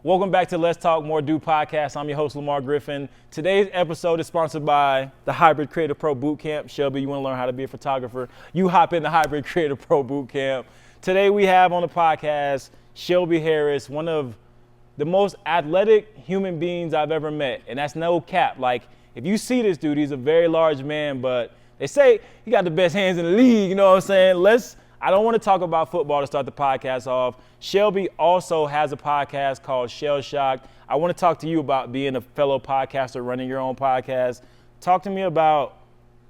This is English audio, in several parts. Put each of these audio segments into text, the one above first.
Welcome back to Let's Talk More Do podcast. I'm your host, Lamar Griffin. Today's episode is sponsored by the Hybrid Creative Pro Bootcamp. Shelby, you want to learn how to be a photographer? You hop in the Hybrid Creative Pro Bootcamp. Today we have on the podcast Shelby Harris, one of the most athletic human beings I've ever met. And that's no cap. Like, if you see this dude, he's a very large man, but they say he got the best hands in the league, you know what I'm saying? I don't want to talk about football to start the podcast off. Shelby also has a podcast called Shel-Shocked. I want to talk to you about being a fellow podcaster, running your own podcast. Talk to me about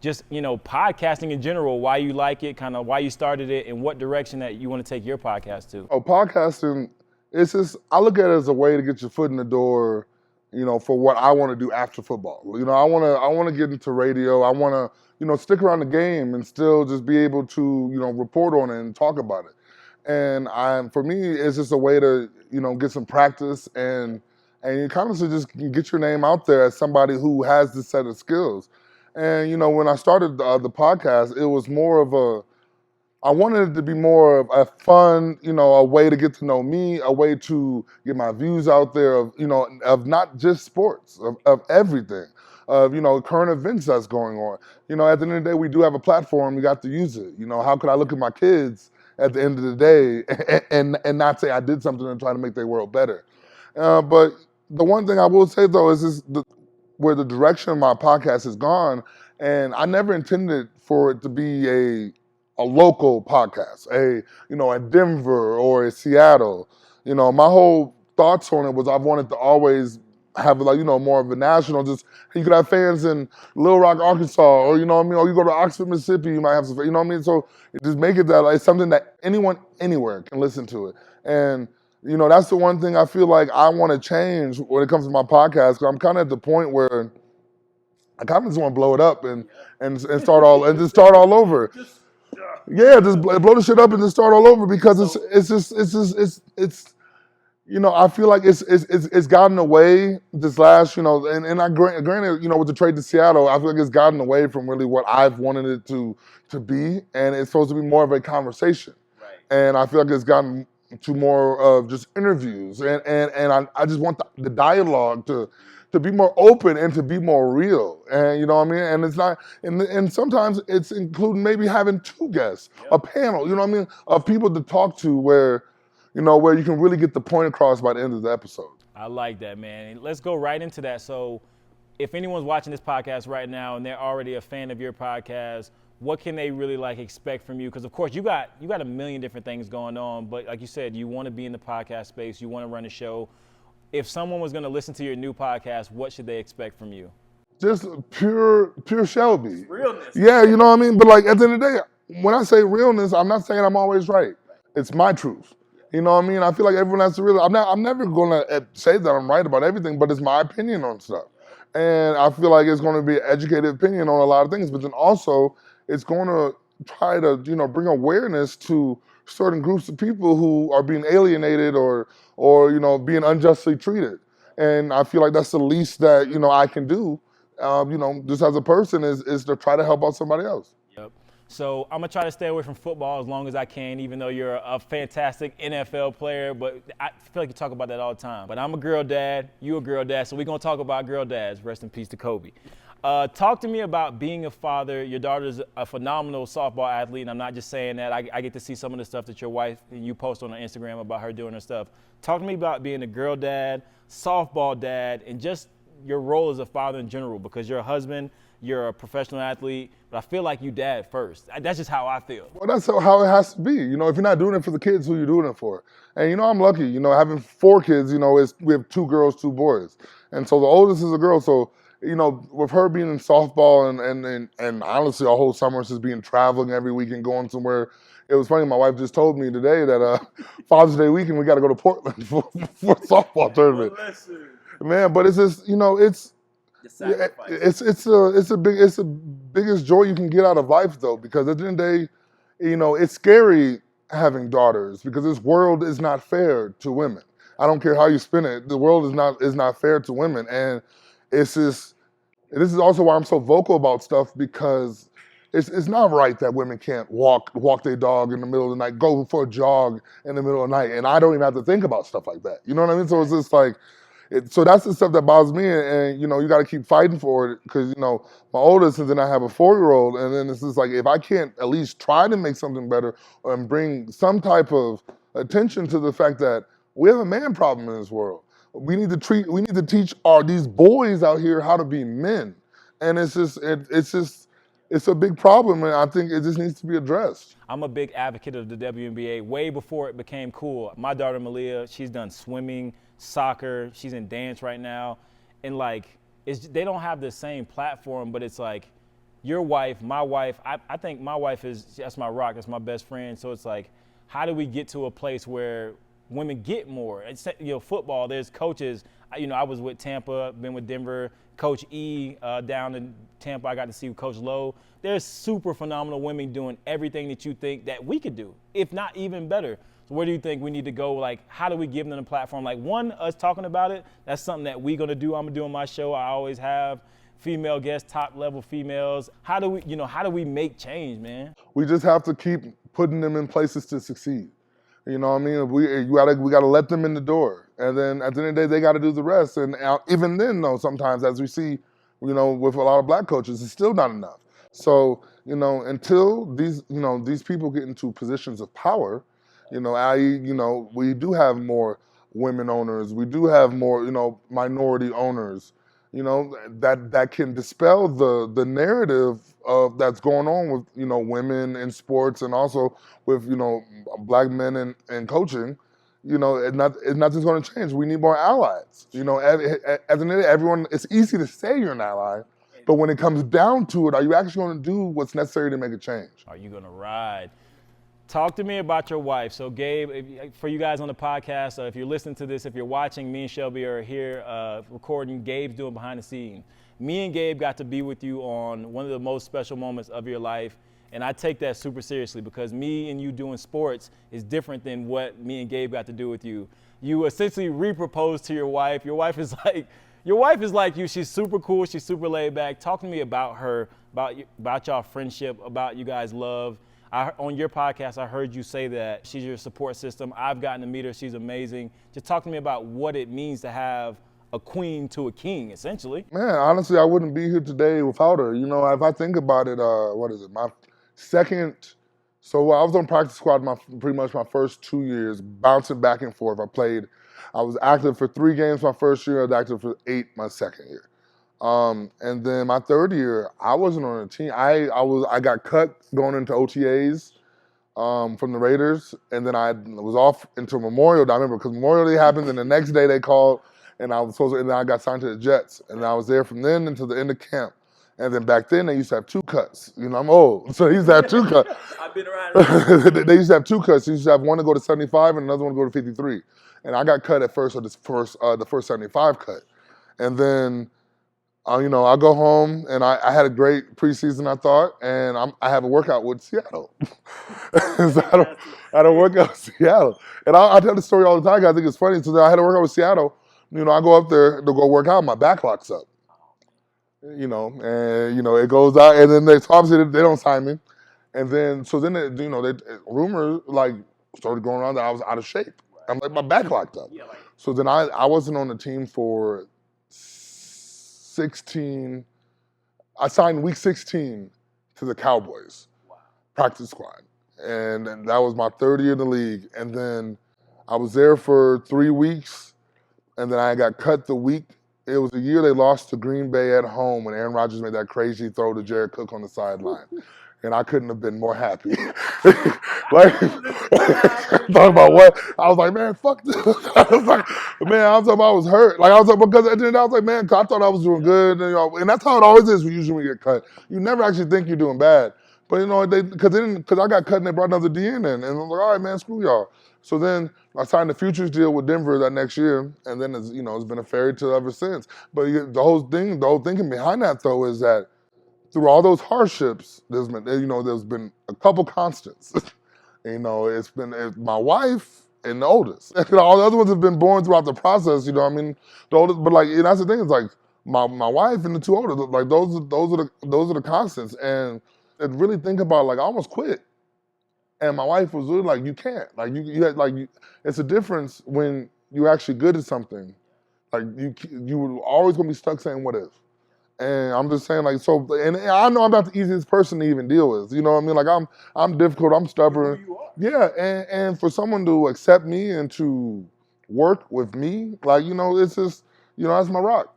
just, podcasting in general, why you like it, kind of why you started it, and what direction that you want to take your podcast to. Podcasting, I look at it as a way to get your foot in the door, for what I want to do after football. I want to get into radio. I want to, stick around the game and still just be able to, report on it and talk about it. And for me, it's just a way to, get some practice and you kind of just get your name out there as somebody who has this set of skills. And, when I started the podcast, it was more of I wanted it to be more of a fun, a way to get to know me, a way to get my views out there of not just sports, of everything, of, current events that's going on. At the end of the day, we do have a platform, we got to use it. How could I look at my kids at the end of the day and not say I did something and try to make their world better? But the one thing I will say, though, is where the direction of my podcast has gone, and I never intended for it to be a local podcast, a Denver or a Seattle. My whole thoughts on it was I wanted to always have more of a national, just you could have fans in Little Rock, Arkansas, or or you go to Oxford, Mississippi, you might have some, so just make it that it's something that anyone anywhere can listen to it. And that's the one thing I feel like I want to change when it comes to my podcast, because I'm kind of at the point where I kind of just want to blow it up and start all over. Yeah, just blow the shit up and just start all over, because it's I feel like it's gotten away this last, and I granted, with the trade to Seattle, I feel like it's gotten away from really what I've wanted it to be, and it's supposed to be more of a conversation. Right. And I feel like it's gotten to more of just interviews, and I just want the dialogue to be more open and to be more real. And and it's not, and sometimes it's including maybe having two guests, a panel, of people to talk to where you can really get the point across by the end of the episode. I like that, man. And let's go right into that. So if anyone's watching this podcast right now and they're already a fan of your podcast, what can they really expect from you? Because of course you got a million different things going on, but like you said, you want to be in the podcast space, you want to run a show. If someone was going to listen to your new podcast, what should they expect from you? Just pure Shelby. Realness. Yeah, But at the end of the day, when I say realness, I'm not saying I'm always right. It's my truth. I feel like everyone has to really, I'm never going to say that I'm right about everything, but it's my opinion on stuff. And I feel like it's going to be an educated opinion on a lot of things, but then also it's going to try to, bring awareness to certain groups of people who are being alienated or being unjustly treated. And I feel like that's the least that, I can do, just as a person is to try to help out somebody else. Yep. So I'm going to try to stay away from football as long as I can, even though you're a fantastic NFL player. But I feel like you talk about that all the time. But I'm a girl dad. You a girl dad. So we're going to talk about girl dads. Rest in peace to Kobe. Talk to me about being a father. Your daughter's a phenomenal softball athlete, and I'm not just saying that. I get to see some of the stuff that your wife and you post on her Instagram about her doing her stuff. Talk to me about being a girl dad, softball dad, and just your role as a father in general, because you're a husband, you're a professional athlete, but I feel like you dad first. That's just how I feel. Well, that's how it has to be. If you're not doing it for the kids, who you doing it for? And I'm lucky, having 4 kids, we have 2 girls, 2 boys. And so the oldest is a girl, so with her being in softball and honestly a whole summer since being traveling every weekend, going somewhere. It was funny, my wife just told me today that Father's Day weekend we got to go to Portland for a softball tournament. Man, but it's just it's the biggest joy you can get out of life, though, because at the end of the day, it's scary having daughters because this world is not fair to women. I don't care how you spin it, the world is not fair to women, and it's just. This is also why I'm so vocal about stuff, because it's not right that women can't walk their dog in the middle of the night, go for a jog in the middle of the night, and I don't even have to think about stuff like that. You know what I mean? So it's just like, so that's the stuff that bothers me, and you know, you got to keep fighting for it because you know, my oldest, and then I have a 4-year-old, and then it's just like if I can't at least try to make something better and bring some type of attention to the fact that we have a man problem in this world. We need to teach these boys out here how to be men, and it's a big problem, and I think it just needs to be addressed. I'm a big advocate of the WNBA way before it became cool. My daughter Malia, she's done swimming, soccer, she's in dance right now, and like they don't have the same platform, but it's like your wife, my wife. I think my wife that's my rock, that's my best friend. So it's like, how do we get to a place where women get more? It's, you know, football, there's coaches. You know, I was with Tampa, been with Denver, Coach E down in Tampa. I got to see Coach Lowe. There's super phenomenal women doing everything that you think that we could do, if not even better. So where do you think we need to go? Like, how do we give them a platform? Like, one, us talking about it, that's something that we're going to do. I'm going to do on my show. I always have female guests, top level females. How do we make change, man? We just have to keep putting them in places to succeed. You know what I mean? We got to let them in the door. And then at the end of the day, they got to do the rest. And even then, though, sometimes, as we see, you know, with a lot of black coaches, it's still not enough. So, you know, until these people get into positions of power, you know, i.e., you know, we do have more women owners, we do have more, you know, minority owners, you know, that can dispel the narrative of that's going on with, you know, women in sports and also with, you know, black men in coaching. You know, nothing's going to change. We need more allies. You know, as an everyone, it's easy to say you're an ally, but when it comes down to it, are you actually going to do what's necessary to make a change? Are you going to ride? Talk to me about your wife. So Gabe, for you guys on the podcast, if you're listening to this, if you're watching, me and Shelby are here recording. Gabe's doing behind the scenes. Me and Gabe got to be with you on one of the most special moments of your life. And I take that super seriously because me and you doing sports is different than what me and Gabe got to do with you. You essentially re-proposed to your wife. Your wife is like you. She's super cool. She's super laid back. Talk to me about her, about y'all friendship, about you guys' love. On your podcast, I heard you say that she's your support system. I've gotten to meet her. She's amazing. Just talk to me about what it means to have a queen to a king, essentially. Man, honestly, I wouldn't be here today without her. You know, if I think about it, my second, so I was on practice squad pretty much my first 2 years, bouncing back and forth. I was active for 3 games my first year, I was active for 8 my second year. And then my third year, I wasn't on a team. I got cut going into OTAs from the Raiders, and then I was off until Memorial Day. I remember because Memorial Day happened, and the next day they called, and and then I got signed to the Jets, and I was there from then until the end of camp. And then back then they used to have 2 cuts. You know, I'm old, so they used to have 2 cuts. I've been around. They used to have 2 cuts. They used to have one to go to 75 and another one to go to 53. And I got cut at first, or the first 75 cut, and then. You know, I go home and I had a great preseason, I thought, and I have a workout with Seattle. So I had a workout with Seattle. And I tell the story all the time, I think it's funny. So then I had a workout with Seattle. You know, I go up there to go work out, my back locks up. You know, and, you know, it goes out, and then obviously they don't sign me. And then, rumors, like, started going around that I was out of shape. I'm like, my back locked up. So then I wasn't on the team for 16. I signed week 16 to the Cowboys practice squad, and that was my third year in the league. And then I was there for 3 weeks, and then I got cut the week. It was the year they lost to Green Bay at home when Aaron Rodgers made that crazy throw to Jared Cook on the sideline. And I couldn't have been more happy. Like, talking about what? I was like, man, fuck this. I was talking about I was hurt. Like, I was like, because at the end I was like, man, I thought I was doing good. And, you know, and that's how it always is usually when you get cut. You never actually think you're doing bad. But, you know, because I got cut and they brought another DN in. And I was like, all right, man, screw y'all. So then I signed a futures deal with Denver that next year. And then, it's been a fairy tale ever since. But the whole thinking behind that, though, is that through all those hardships, there's been a couple constants. It's been my wife and the oldest. All the other ones have been born throughout the process. You know what I mean? The oldest, but that's the thing. It's like my wife and the 2 oldest. Like those are the constants. And really think about, like, I almost quit. And my wife was really like, you can't. Like, you had, like, it's a difference when you're actually good at something. Like, you were always going to be stuck saying, what if? And I'm just saying, like, so, and I know I'm not the easiest person to even deal with. You know what I mean? Like, I'm difficult, I'm stubborn. You are. Yeah, and for someone to accept me and to work with me, like, it's just, that's my rock.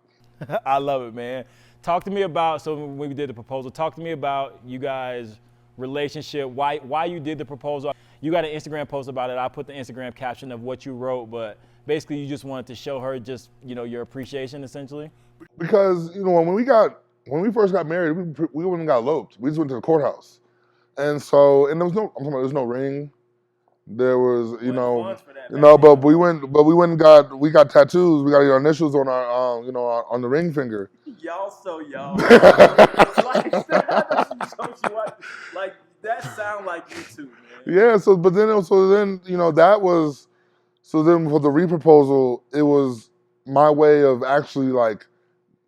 I love it, man. Talk to me about, so when we did the proposal, talk to me about you guys' relationship, why you did the proposal. You got an Instagram post about it. I put the Instagram caption of what you wrote, but basically you just wanted to show her just, your appreciation essentially. Because, when we first got married, we went and got eloped. We just went to the courthouse. And so, and there was no ring. There was, but we went and we got tattoos. We got our initials on our, on the ring finger. Y'all so y'all. Like that sound like you too, man. Yeah. So then for the reproposal, it was my way of actually, like,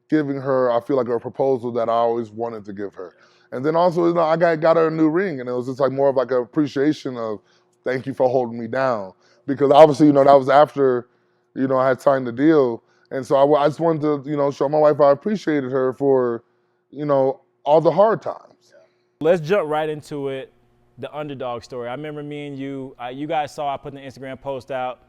giving her, I feel like, a proposal that I always wanted to give her. And then also, I got her a new ring, and it was just like more of like an appreciation of, thank you for holding me down. Because obviously, that was after, I had signed the deal. And so I just wanted to, show my wife I appreciated her for, all the hard times. Let's jump right into it, the underdog story. I remember me and you guys saw I put the Instagram post out,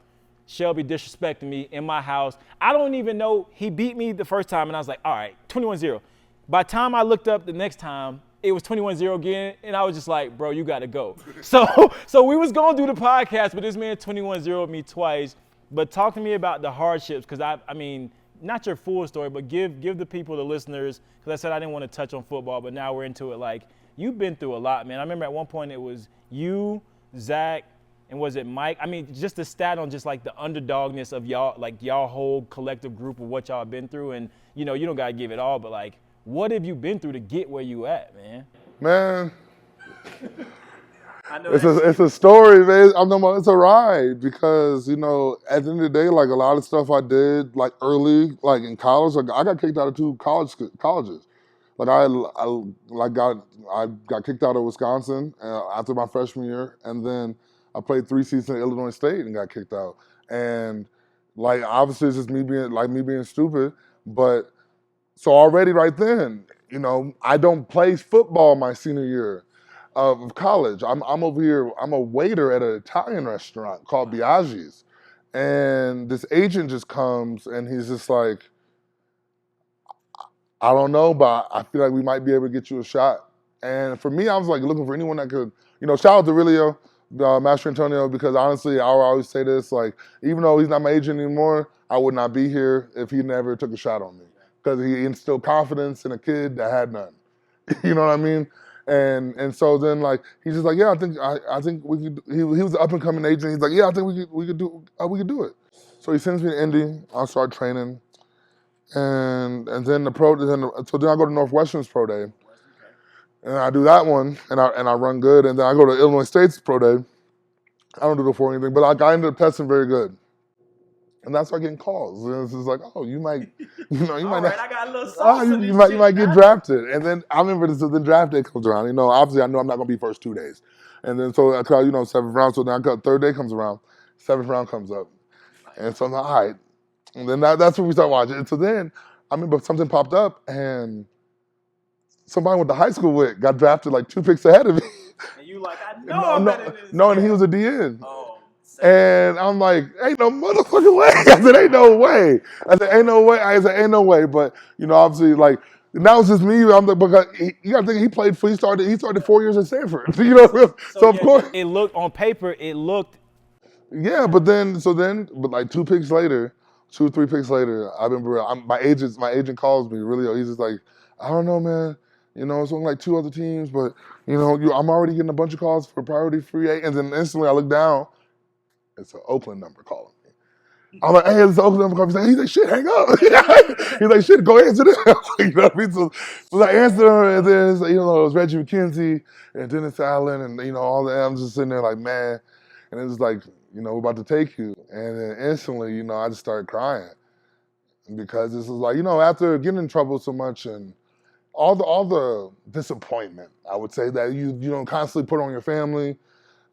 Shelby disrespecting me in my house. I don't even know, he beat me the first time, and I was like, all right, 21-0. By the time I looked up the next time, it was 21-0 again, and I was just like, bro, you got to go. So we was going to do the podcast, but this man 21-0'd me twice. But talk to me about the hardships, because I mean, not your full story, but give the people, the listeners, because I said I didn't want to touch on football, but now we're into it. Like, you've been through a lot, man. I remember at one point it was you, Zach, and was it Mike? I mean, just the stat on just like the underdogness of y'all, like y'all whole collective group of what y'all been through. And, you don't got to give it all, but like, what have you been through to get where you at, man? Man, I know it's a story, man. It's a ride because, at the end of the day, like, a lot of stuff I did, like, early, like in college, like, I got kicked out of 2 colleges. Like, I got kicked out of Wisconsin after my freshman year, and then I played 3 seasons at Illinois State and got kicked out. And, like, obviously it's just me being stupid, but so already right then, I don't play football my senior year of college. I'm over here, I'm a waiter at an Italian restaurant called Biaggi's. And this agent just comes and he's just like, I don't know, but I feel like we might be able to get you a shot. And for me, I was like looking for anyone that could, shout out to Rilio, Master Antonio, because honestly, I always say this, like, even though he's not my agent anymore, I would not be here if he never took a shot on me. Because he instilled confidence in a kid that had none. You know what I mean? And so then, like, he's just like, yeah, I think we could. He was an up and coming agent. He's like, yeah, I think we could do it. So he sends me to Indy. I start training, and then so then I go to Northwestern's pro day, and I do that one, and I run good, and then I go to Illinois State's pro day. I don't do the 4 anything, but I ended up testing very good. And that's why I getting calls. And it's just like, oh, you might, you might not. I got a little sauce you might get drafted. And then I remember the draft day comes around. Obviously I know I'm not gonna be first 2 days. And then so I call, 7th round. So then I got 3rd day comes around, 7th round comes up, and so I'm like, all right. And then that's when we start watching. And so then I remember something popped up, and somebody went to high school with got drafted like 2 picks ahead of me. And you like, I know I'm better than this No, guy. and he was a DN. Oh. And I'm like, ain't no motherfucking way. I said, ain't no way. Ain't no way. But, obviously, like, now it's just me. I'm like, because you got to think he started 4 years at Stanford. So of course. It looked, on paper, Yeah, but like 2 picks later, 2 or 3 picks later, I remember my agent calls me, really, he's just like, I don't know, man. It's only like 2 other teams, but, I'm already getting a bunch of calls for priority free agent. And then instantly I look down. It's an Oakland number calling me. I'm like, hey, it's an Oakland number calling me. He's like, shit, hang up. He's like, shit, go answer this. You know what I mean? So I answered him, and then it was Reggie McKenzie and Dennis Allen, and all that. I'm just sitting there like, man. And it's like, we're about to take you. And then instantly, I just started crying because this was like, after getting in trouble so much and all the disappointment, I would say, that you don't constantly put on your family,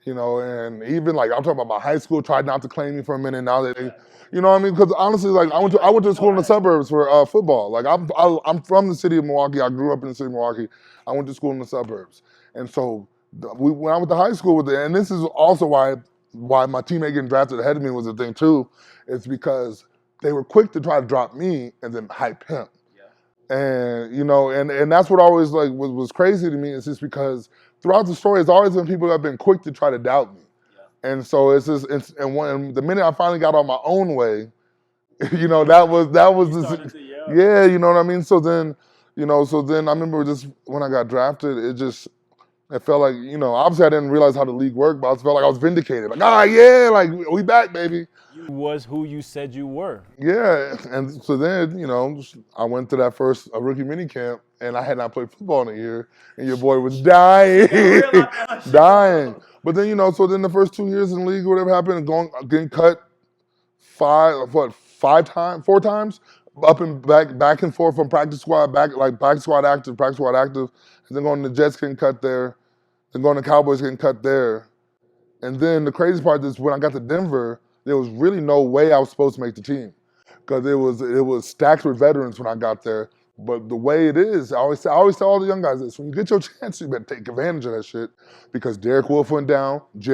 and even like I'm talking about my high school tried not to claim me for a minute. Now that you know what I mean? Because honestly, like I went to school in the suburbs for football. Like I'm from the city of Milwaukee. I grew up in the city of Milwaukee. I went to school in the suburbs, and so when I went to high school with it, and this is also why my teammate getting drafted ahead of me was a thing too. It's because they were quick to try to drop me and then hype him. And and that's what always like was crazy to me. Is just because throughout the story, it's always been people that have been quick to try to doubt me. And so and the minute I finally got on my own way, that was this, yeah, you know what I mean. So then, I remember just when I got drafted, it felt like, obviously I didn't realize how the league worked, but I felt like I was vindicated. Like, yeah, like we back, baby. You was who you said you were. Yeah, and so then, I went to that first rookie mini camp, and I had not played football in a year, and your boy was dying, dying. But then, so then the first 2 years in the league, whatever happened, getting cut four times, up and back and forth from practice squad, practice squad active, and then going to the Jets getting cut there, then going to Cowboys getting cut there. And then the crazy part is when I got to Denver, there was really no way I was supposed to make the team because it was stacked with veterans when I got there. But the way it is, I always tell all the young guys this: when you get your chance, you better take advantage of that shit. Because Derek Wolf went down. He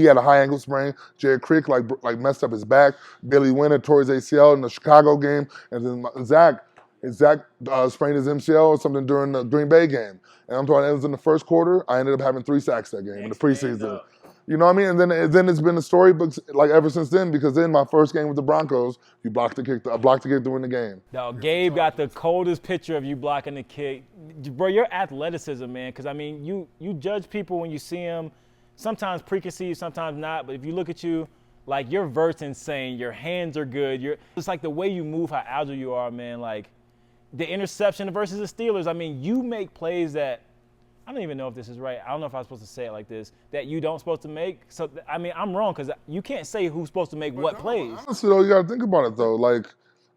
had a high ankle sprain. Jared Crick like messed up his back. Billy Winter tore his ACL in the Chicago game, and then Zach sprained his MCL or something during the Green Bay game. And I'm talking, it was in the first quarter. I ended up having 3 sacks that game in the preseason. You know what I mean? And then it's been a storybooks like ever since then, because then my first game with the Broncos, I blocked the kick to win the game. No, Gabe got the coldest picture of you blocking the kick. Bro, your athleticism, man, because, I mean, you judge people when you see them, sometimes preconceived, sometimes not, but if you look at you, like, your vert's insane, your hands are good, it's like the way you move, how agile you are, man, like, the interception versus the Steelers, I mean, you make plays that, I don't even know if this is right. I don't know if I'm supposed to say it like this, that you don't supposed to make. So, I mean, I'm wrong because you can't say who's supposed to make what plays. Honestly, though, you got to think about it, though. Like,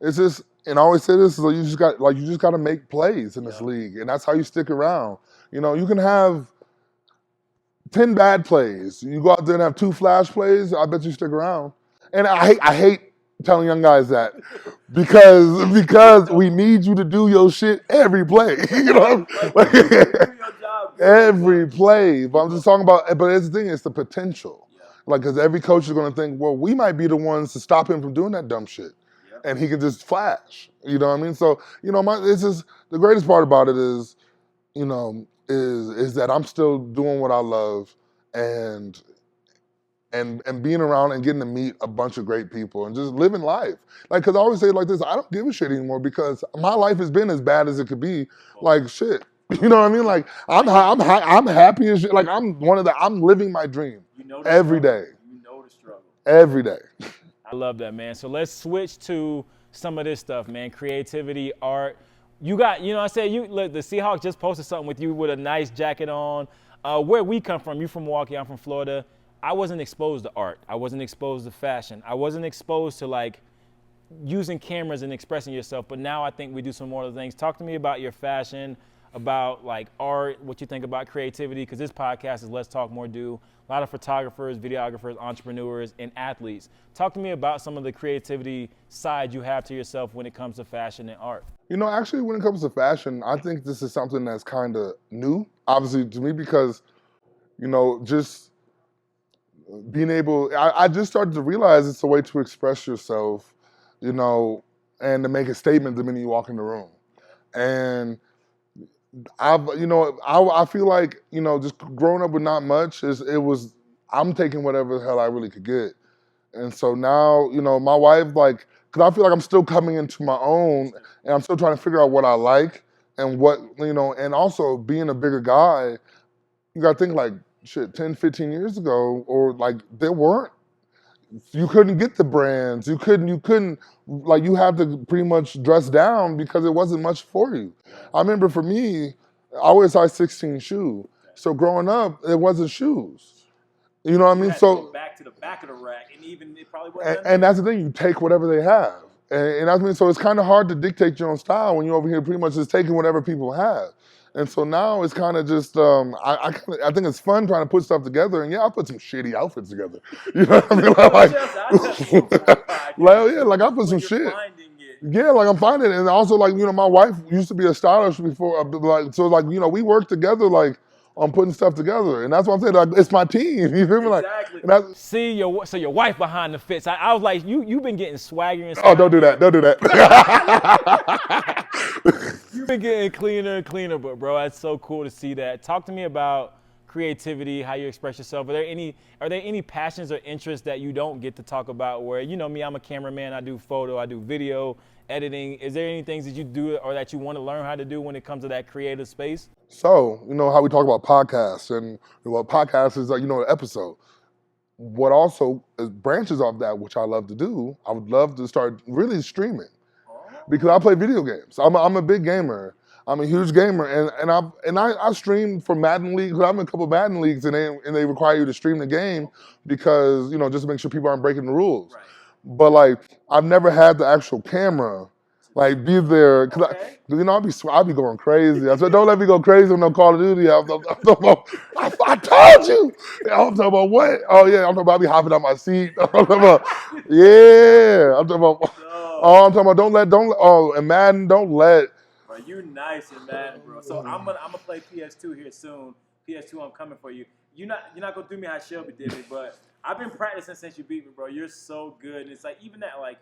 it's just, and I always say this, so you just got to make plays in this league, and that's how you stick around. You can have 10 bad plays. You go out there and have 2 flash plays, I bet you stick around. And I hate telling young guys that because we need you to do your shit every play. Every play. But I'm just talking about, but that's the thing, it's the potential. Like, because every coach is going to think, well, we might be the ones to stop him from doing that dumb shit. And he can just flash. You know what I mean? So, it's just, the greatest part about it is, is that I'm still doing what I love and being around and getting to meet a bunch of great people and just living life. Like, because I always say it like this, I don't give a shit anymore because my life has been as bad as it could be. Like, shit. You know what I mean? Like, I'm happy as shit. Like, I'm living my dream every day. You know the struggle. Every day. I love that, man. So let's switch to some of this stuff, man. Creativity, art. You got, I said, look, the Seahawks just posted something with you with a nice jacket on. Where we come from, you from Milwaukee, I'm from Florida. I wasn't exposed to art. I wasn't exposed to fashion. I wasn't exposed to, like, using cameras and expressing yourself. But now I think we do some more of the things. Talk to me about your fashion, about, like, art, what you think about creativity, because this podcast is Let's Talk More Do. A lot of photographers, videographers, entrepreneurs, and athletes. Talk to me about some of the creativity side you have to yourself when it comes to fashion and art. Actually, when it comes to fashion, I think this is something that's kind of new, obviously, to me, because, just being able, I just started to realize it's a way to express yourself, and to make a statement the minute you walk in the room. And I feel like, just growing up with not much, I'm taking whatever the hell I really could get. And so now, my wife, like, because I feel like I'm still coming into my own and I'm still trying to figure out what I like and what, and also being a bigger guy, you got to think like, shit, 10, 15 years ago, or like you couldn't get the brands. You couldn't, like, you had to pretty much dress down because it wasn't much for you. I remember for me, I always size 16 shoe. So growing up, it wasn't shoes. You know what I mean? So go back to the back of the rack, and even it probably wasn't. And that's the thing, you take whatever they have. And I mean, so it's kind of hard to dictate your own style when you're over here pretty much just taking whatever people have. And so now it's kind of just, I think it's fun trying to put stuff together. And yeah, I put some shitty outfits together. You know what I mean? Like I put some shit. Yeah, like I'm finding it. And also like, my wife used to be a stylist before, so like, we work together like on putting stuff together. And that's what I'm saying, like, it's my team. You feel me? Exactly. See, your wife behind the fits. I was like, you've been getting swagger and Oh, don't do that. You've been getting cleaner and cleaner, but bro, that's so cool to see that. Talk to me about creativity, how you express yourself. Are there any passions or interests that you don't get to talk about where, me, I'm a cameraman, I do photo, I do video, editing. Is there any things that you do or that you want to learn how to do when it comes to that creative space? So, how we talk about podcasts and what podcasts is like, an episode. What also branches off that, which I love to do, I would love to start really streaming. Because I play video games. I'm a big gamer. I'm a huge gamer, and I stream for Madden leagues. I'm in a couple of Madden leagues, and they require you to stream the game because just to make sure people aren't breaking the rules. Right. But like I've never had the actual camera, like be there because I'll be going crazy. I said don't let me go crazy on no Call of Duty. I told you. I'm talking about what? Oh yeah, I'm talking about I'll be hopping out my seat. I'm talking about I'm talking about and Madden, don't let. Bro, you nice in Madden, bro. So I'm gonna play PS2 here soon. PS2, I'm coming for you. You're not gonna do me how Shelby did me, but I've been practicing since you beat me, bro. You're so good. And it's like even that like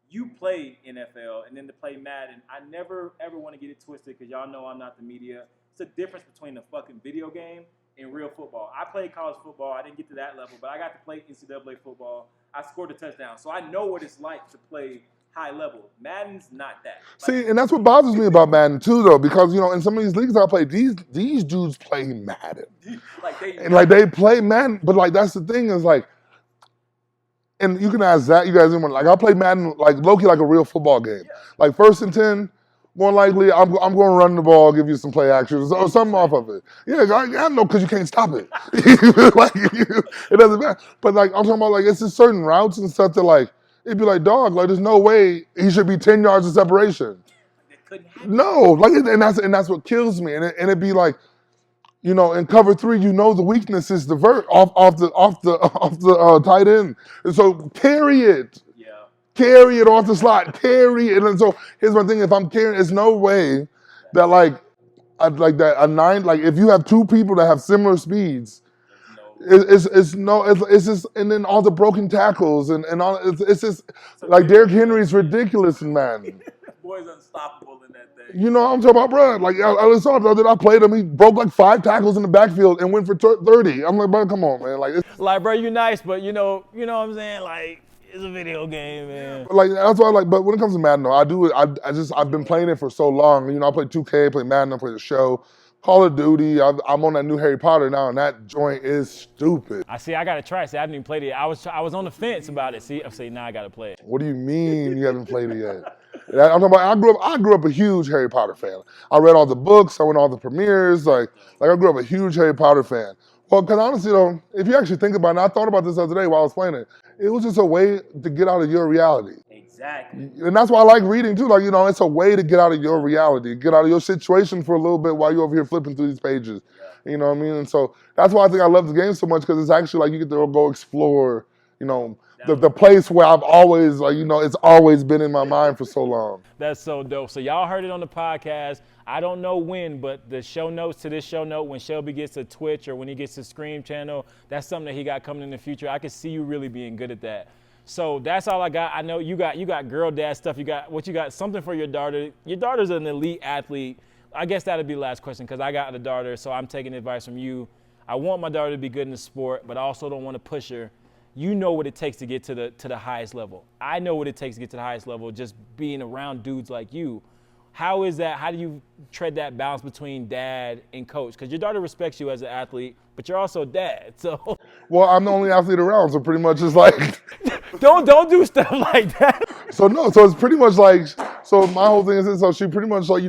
you play NFL and then to play Madden, I never ever want to get it twisted because y'all know I'm not the media. It's a difference between the fucking video game and real football. I played college football. I didn't get to that level, but I got to play NCAA football. I scored a touchdown. So I know what it's like to play high level. Madden's not that. See, and that's what bothers me about Madden too, though, because in some of these leagues I play, these dudes play Madden, they play Madden, but like that's the thing is like, and you can ask that you guys anyone like I play Madden like low-key like a real football game, like 1st and 10. More likely, I'm going to run the ball, give you some play actions or something off of it. Yeah, I know because you can't stop it. It doesn't matter. But like I'm talking about, like it's just certain routes and stuff that like it'd be like, dog, like there's no way he should be 10 yards of separation. No, like and that's what kills me. And it'd be like, in cover 3, the weakness is the off the tight end, and so carry it. Carry it off the slot, carry it. And so here's my thing: if I'm carrying, there's no way that like if you have 2 people that have similar speeds, it's just, and then all the broken tackles and all it's just like Derrick Henry's ridiculous in Madden. Boy's unstoppable in that thing. I'm talking about, bro. Like I saw that I played him. He broke like 5 tackles in the backfield and went for 30. I'm like, bro, come on, man. Like, bro, you nice, but you know what I'm saying, like. It's a video game, man. Like that's why, but when it comes to Madden, though, I do it. I've been playing it for so long. I play 2K, play Madden, I play the show, Call of Duty. I'm on that new Harry Potter now, and that joint is stupid. I gotta try it. See, I haven't even played it. I was on the fence about it. See, now I gotta play it. What do you mean you haven't played it yet? I'm talking about. I grew up a huge Harry Potter fan. I read all the books. I went to all the premieres. Like I grew up a huge Harry Potter fan. Well, because honestly, though, if you actually think about it, and I thought about this the other day while I was playing it, it was just a way to get out of your reality. Exactly. And that's why I like reading, too. Like, it's a way to get out of your reality, get out of your situation for a little bit while you're over here flipping through these pages. Yeah. You know what I mean? And so that's why I think I love the game so much, because it's actually like you get to go explore, the place where I've always, it's always been in my mind for so long. That's so dope. So y'all heard it on the podcast. I don't know when, but the show notes to this show note, when Shelby gets a Twitch or when he gets a Scream channel, that's something that he got coming in the future. I can see you really being good at that. So that's all I got. I know you got girl dad stuff. You got something for your daughter. Your daughter's an elite athlete. I guess that'd be the last question because I got a daughter, so I'm taking advice from you. I want my daughter to be good in the sport, but I also don't want to push her. You know what it takes to get to the highest level. I know what it takes to get to the highest level, just being around dudes like you. How is that? How do you tread that balance between dad and coach? Because your daughter respects you as an athlete, but you're also dad. So. Well, I'm the only athlete around, so pretty much it's like. don't do stuff like that. So it's pretty much like. So my whole thing is, so she pretty much like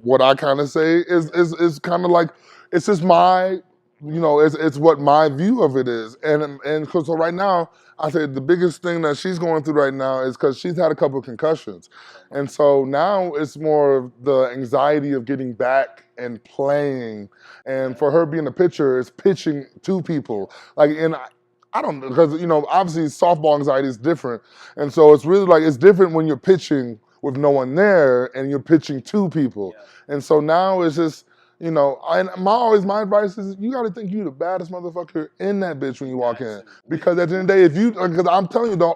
what I kind of say is kind of like it's just my it's what my view of it is. And so right now, I said the biggest thing that she's going through right now is because she's had a couple of concussions. And so now it's more of the anxiety of getting back and playing. And for her being a pitcher, it's pitching to people. And I don't know, because, obviously softball anxiety is different. And so it's really it's different when you're pitching with no one there and you're pitching to people. Yeah. And so now it's just, and my advice is you got to think you're the baddest motherfucker in that bitch when you walk in. Because at the end of the day, because I'm telling you,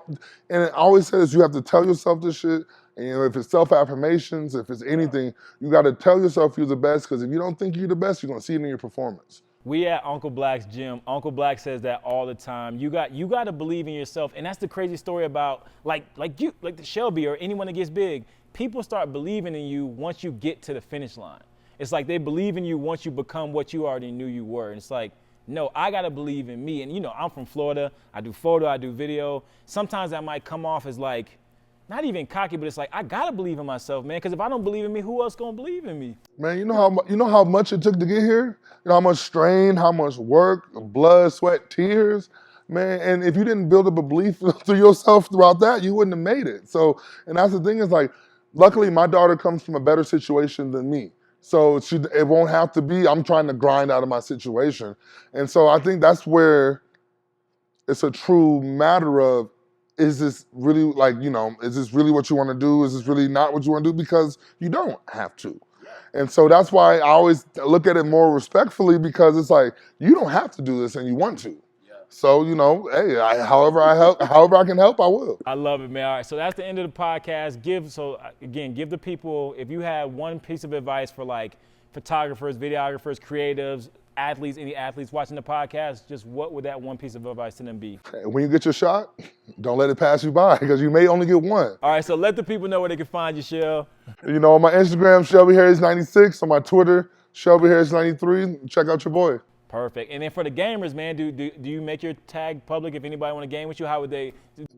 and I always say this, you have to tell yourself this shit. And if it's self-affirmations, if it's anything, you got to tell yourself you're the best, because if you don't think you're the best, you're going to see it in your performance. We at Uncle Black's gym. Uncle Black says that all the time. You got to believe in yourself, and that's the crazy story about like the Shelby or anyone that gets big. People start believing in you once you get to the finish line. It's like they believe in you once you become what you already knew you were. And it's like, no, I got to believe in me. And I'm from Florida. I do photo, I do video. Sometimes that might come off as like, not even cocky, but it's like, I got to believe in myself, man. Because if I don't believe in me, who else going to believe in me? Man, you know how much it took to get here? You know how much strain, how much work, blood, sweat, tears? Man, and if you didn't build up a belief through yourself throughout that, you wouldn't have made it. So, and that's the thing is luckily my daughter comes from a better situation than me. So it won't have to be, I'm trying to grind out of my situation. And so I think that's where it's a true matter of, is this really is this really what you want to do? Is this really not what you want to do? Because you don't have to. And so that's why I always look at it more respectfully, because it's like, you don't have to do this and you want to. So, hey, however I can help, I will. I love it, man. All right, so that's the end of the podcast. Give the people, if you had one piece of advice for photographers, videographers, creatives, athletes, any athletes watching the podcast, just what would that one piece of advice to them be? When you get your shot, don't let it pass you by, because you may only get one. All right, so let the people know where they can find you, Shel. On my Instagram, Shelby Harris 96. On my Twitter, Shelby Harris 93. Check out your boy. Perfect. And then for the gamers, man, do you make your tag public if anybody want to game with you? How would they?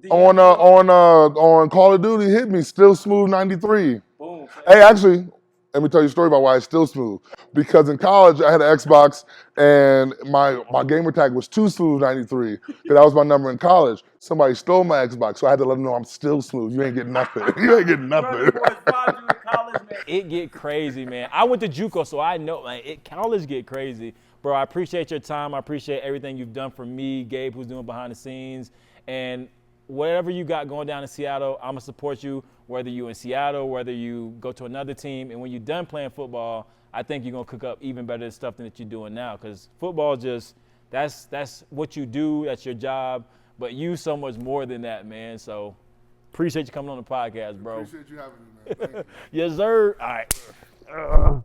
On Call of Duty, hit me, Still Smooth 93. Boom. Hey, actually, let me tell you a story about why it's Still Smooth. Because in college, I had an Xbox, and my gamer tag was Too Smooth 93. Because that was my number in college. Somebody stole my Xbox, so I had to let them know I'm still smooth. You ain't getting nothing. You ain't getting nothing. It get crazy, man. I went to JUCO, so I know college get crazy. Bro, I appreciate your time. I appreciate everything you've done for me, Gabe, who's doing behind the scenes. And whatever you got going down in Seattle, I'm going to support you, whether you're in Seattle, whether you go to another team. And when you're done playing football, I think you're going to cook up even better stuff than that you're doing now. Because football that's what you do. That's your job. But you so much more than that, man. So appreciate you coming on the podcast, bro. Appreciate you having me, man. Thank you. Yes, sir. All right.